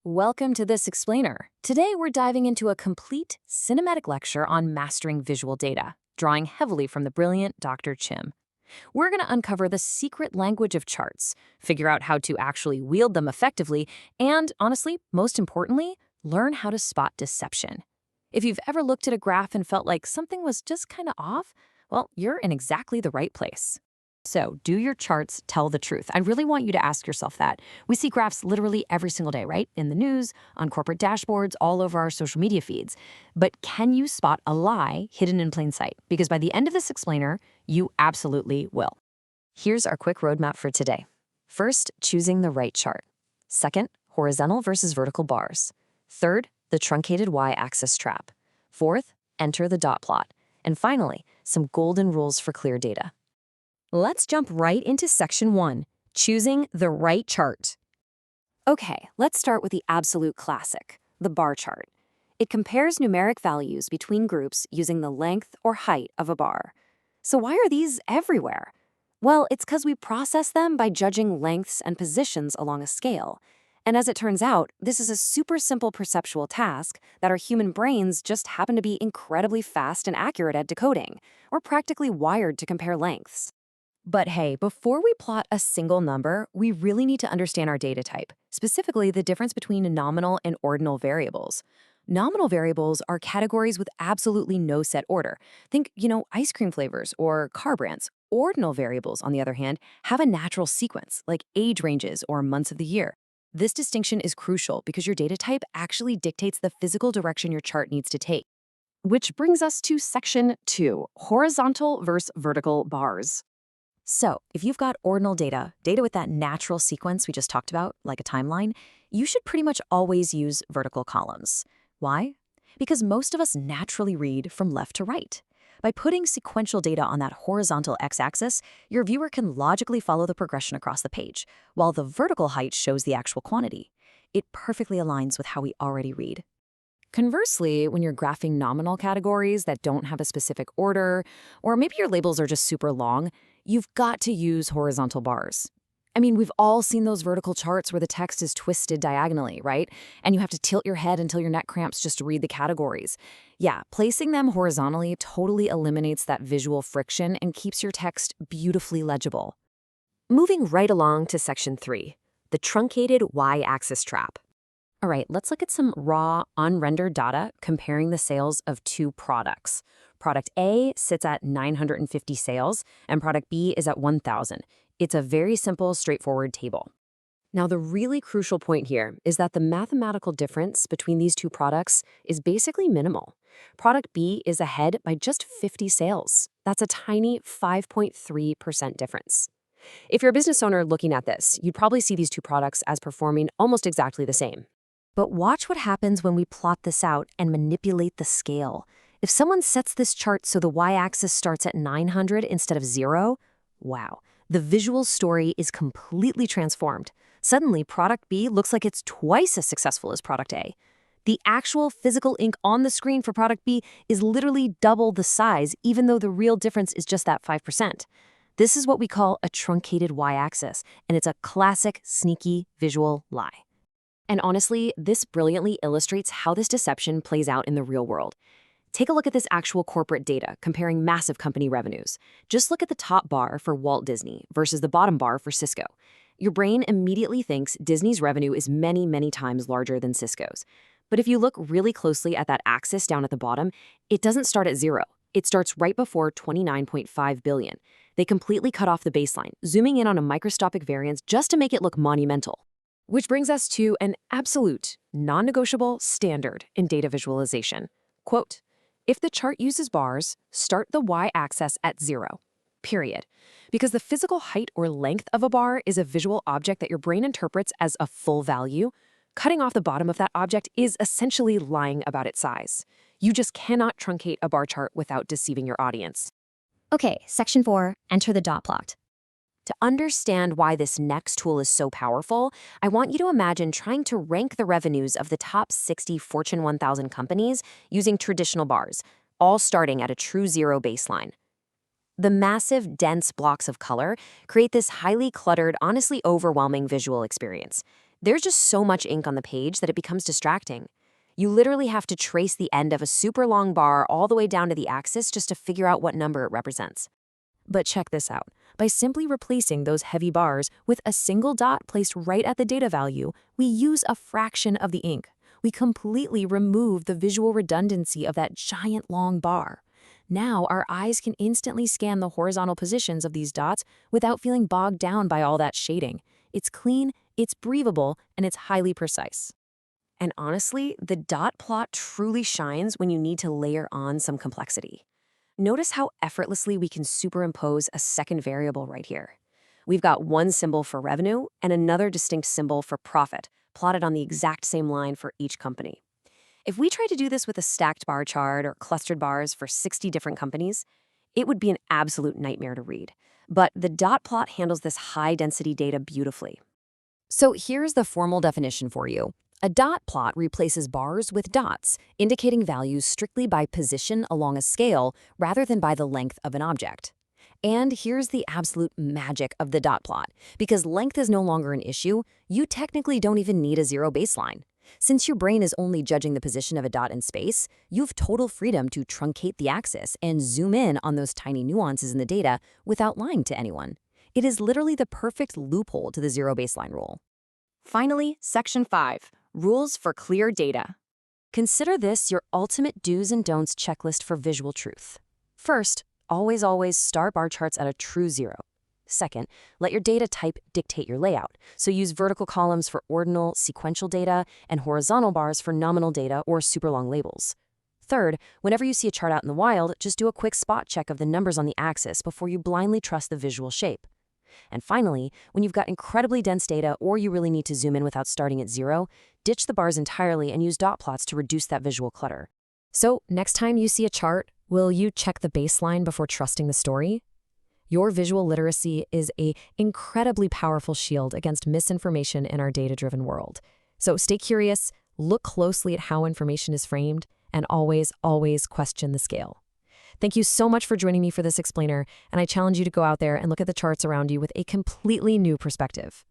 Welcome to this explainer. Today we're diving into a complete cinematic lecture on mastering visual data, drawing heavily from the brilliant Dr. Chim. We're going to uncover the secret language of charts, figure out how to actually wield them effectively, and honestly, most importantly, learn how to spot deception. If you've ever looked at a graph and felt like something was just kind of off, well, you're in exactly the right place. So, do your charts tell the truth? I really want you to ask yourself that. We see graphs literally every single day, right? In the news, on corporate dashboards, all over our social media feeds. But can you spot a lie hidden in plain sight? Because by the end of this explainer, you absolutely will. Here's our quick roadmap for today. First, choosing the right chart. Second, horizontal versus vertical bars. Third, the truncated y-axis trap. Fourth, enter the dot plot. And finally, some golden rules for clear data. Let's jump right into section 1, choosing the right chart. Okay, let's start with the absolute classic, the bar chart. It compares numeric values between groups using the length or height of a bar. So why are these everywhere? Well, it's because we process them by judging lengths and positions along a scale. And as it turns out, this is a super simple perceptual task that our human brains just happen to be incredibly fast and accurate at decoding. We're practically wired to compare lengths. But hey, before we plot a single number, we really need to understand our data type, specifically the difference between nominal and ordinal variables. Nominal variables are categories with absolutely no set order. Think, ice cream flavors or car brands. Ordinal variables, on the other hand, have a natural sequence, like age ranges or months of the year. This distinction is crucial because your data type actually dictates the physical direction your chart needs to take. Which brings us to section 2, horizontal versus vertical bars. So, if you've got ordinal data with that natural sequence we just talked about, like a timeline, you should pretty much always use vertical columns. Why? Because most of us naturally read from left to right. By putting sequential data on that horizontal x-axis, your viewer can logically follow the progression across the page, while the vertical height shows the actual quantity. It perfectly aligns with how we already read. Conversely, when you're graphing nominal categories that don't have a specific order, or maybe your labels are just super long, you've got to use horizontal bars. I mean, we've all seen those vertical charts where the text is twisted diagonally, right? And you have to tilt your head until your neck cramps just to read the categories. Yeah, placing them horizontally totally eliminates that visual friction and keeps your text beautifully legible. Moving right along to section 3, the truncated y-axis trap. All right, let's look at some raw, unrendered data comparing the sales of two products. Product A sits at 950 sales, and product B is at 1,000. It's a very simple, straightforward table. Now, the really crucial point here is that the mathematical difference between these two products is basically minimal. Product B is ahead by just 50 sales. That's a tiny 5.3% difference. If you're a business owner looking at this, you'd probably see these two products as performing almost exactly the same. But watch what happens when we plot this out and manipulate the scale. If someone sets this chart so the y-axis starts at 900 instead of 0, wow, the visual story is completely transformed. Suddenly, product B looks like it's twice as successful as product A. The actual physical ink on the screen for product B is literally double the size, even though the real difference is just that 5%. This is what we call a truncated y-axis, and it's a classic, sneaky visual lie. And honestly, this brilliantly illustrates how this deception plays out in the real world. Take a look at this actual corporate data comparing massive company revenues. Just look at the top bar for Walt Disney versus the bottom bar for Cisco. Your brain immediately thinks Disney's revenue is many, many times larger than Cisco's. But if you look really closely at that axis down at the bottom, it doesn't start at 0. It starts right before 29.5 billion. They completely cut off the baseline, zooming in on a microscopic variance just to make it look monumental. Which brings us to an absolute, non-negotiable standard in data visualization. Quote, if the chart uses bars, start the y-axis at 0, period. Because the physical height or length of a bar is a visual object that your brain interprets as a full value, cutting off the bottom of that object is essentially lying about its size. You just cannot truncate a bar chart without deceiving your audience. Okay, section 4, enter the dot plot. To understand why this next tool is so powerful, I want you to imagine trying to rank the revenues of the top 60 Fortune 1000 companies using traditional bars, all starting at a true 0 baseline. The massive, dense blocks of color create this highly cluttered, honestly overwhelming visual experience. There's just so much ink on the page that it becomes distracting. You literally have to trace the end of a super long bar all the way down to the axis just to figure out what number it represents. But check this out. By simply replacing those heavy bars with a single dot placed right at the data value, we use a fraction of the ink. We completely remove the visual redundancy of that giant long bar. Now our eyes can instantly scan the horizontal positions of these dots without feeling bogged down by all that shading. It's clean, it's breathable, and it's highly precise. And honestly, the dot plot truly shines when you need to layer on some complexity. Notice how effortlessly we can superimpose a second variable right here. We've got one symbol for revenue and another distinct symbol for profit, plotted on the exact same line for each company. If we tried to do this with a stacked bar chart or clustered bars for 60 different companies, it would be an absolute nightmare to read. But the dot plot handles this high-density data beautifully. So here's the formal definition for you. A dot plot replaces bars with dots, indicating values strictly by position along a scale rather than by the length of an object. And here's the absolute magic of the dot plot. Because length is no longer an issue, you technically don't even need a zero baseline. Since your brain is only judging the position of a dot in space, you have total freedom to truncate the axis and zoom in on those tiny nuances in the data without lying to anyone. It is literally the perfect loophole to the zero baseline rule. Finally, Section 5, Rules for Clear Data. Consider this your ultimate do's and don'ts checklist for visual truth. First, always start bar charts at a true zero. Second, let your data type dictate your layout, so use vertical columns for ordinal, sequential data, and horizontal bars for nominal data or super long labels. Third, whenever you see a chart out in the wild, just do a quick spot check of the numbers on the axis before you blindly trust the visual shape. And finally, when you've got incredibly dense data or you really need to zoom in without starting at zero, ditch the bars entirely and use dot plots to reduce that visual clutter. So, next time you see a chart, will you check the baseline before trusting the story? Your visual literacy is an incredibly powerful shield against misinformation in our data-driven world. So stay curious, look closely at how information is framed, and always question the scale. Thank you so much for joining me for this explainer, and I challenge you to go out there and look at the charts around you with a completely new perspective.